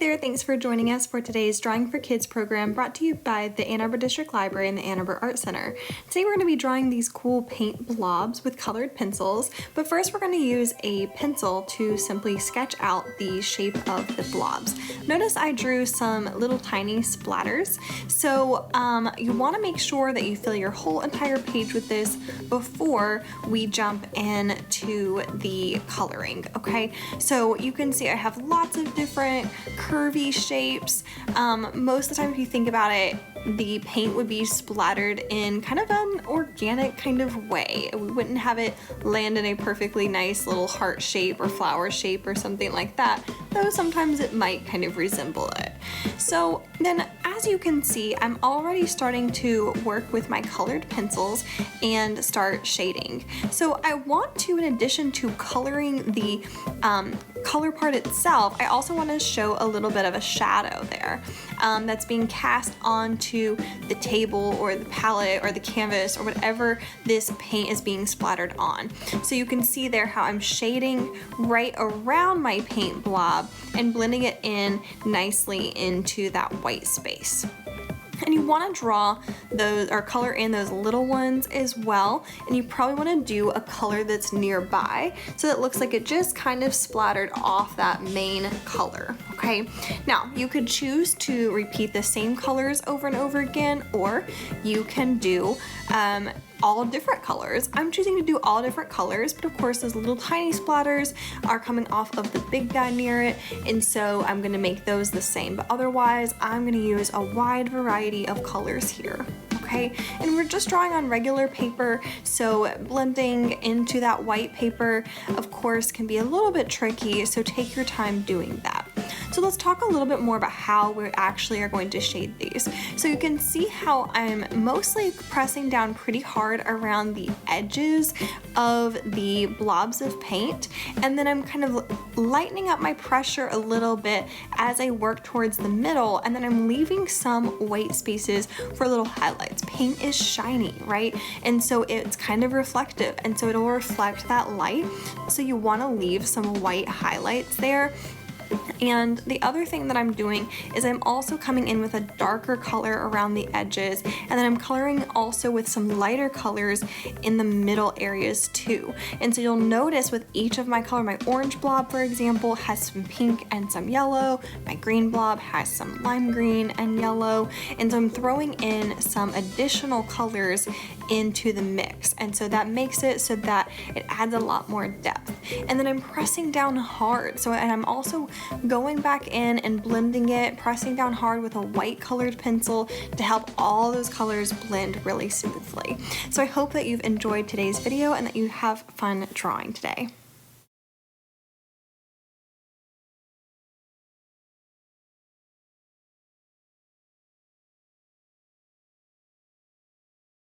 there, thanks for joining us for today's Drawing for Kids program brought to you by the Ann Arbor District Library and the Ann Arbor Art Center. Today we're going to be drawing these cool paint blobs with colored pencils, but first we're going to use a pencil to simply sketch out the shape of the blobs. Notice I drew some little tiny splatters, so you want to make sure that you fill your whole entire page with this before we jump into the coloring, okay? So you can see I have lots of different curvy shapes. Most of the time, if you think about it, the paint would be splattered in kind of an organic kind of way. We wouldn't have it land in a perfectly nice little heart shape or flower shape or something like that, though sometimes it might kind of resemble it. So then, as you can see, I'm already starting to work with my colored pencils and start shading. So I want to, in addition to coloring the color part itself, I also want to show a little bit of a shadow there that's being cast onto the table or the palette or the canvas or whatever this paint is being splattered on. So you can see there how I'm shading right around my paint blob and blending it in nicely into that white space. And you want to draw those or color in those little ones as well, and you probably want to do a color that's nearby so that it looks like it just kind of splattered off that main color. Okay, now you could choose to repeat the same colors over and over again, or you can do all different colors. I'm choosing to do all different colors, but of course those little tiny splatters are coming off of the big guy near it, and so I'm going to make those the same, but otherwise I'm going to use a wide variety of colors here. Okay, and we're just drawing on regular paper, so blending into that white paper of course can be a little bit tricky, so take your time doing that. So let's talk a little bit more about how we actually are going to shade these. So you can see how I'm mostly pressing down pretty hard around the edges of the blobs of paint, and then I'm kind of lightening up my pressure a little bit as I work towards the middle, and then I'm leaving some white spaces for little highlights. Paint is shiny, right? And so it's kind of reflective, and so it'll reflect that light. So you want to leave some white highlights there. And the other thing that I'm doing is I'm also coming in with a darker color around the edges, and then I'm coloring also with some lighter colors in the middle areas too. And so you'll notice with each of my color, my orange blob, for example, has some pink and some yellow. My green blob has some lime green and yellow. And so I'm throwing in some additional colors into the mix, and so that makes it so that it adds a lot more depth. And then I'm pressing down hard, and I'm also going back in and blending it, pressing down hard with a white colored pencil to help all those colors blend really smoothly. So I hope that you've enjoyed today's video and that you have fun drawing today.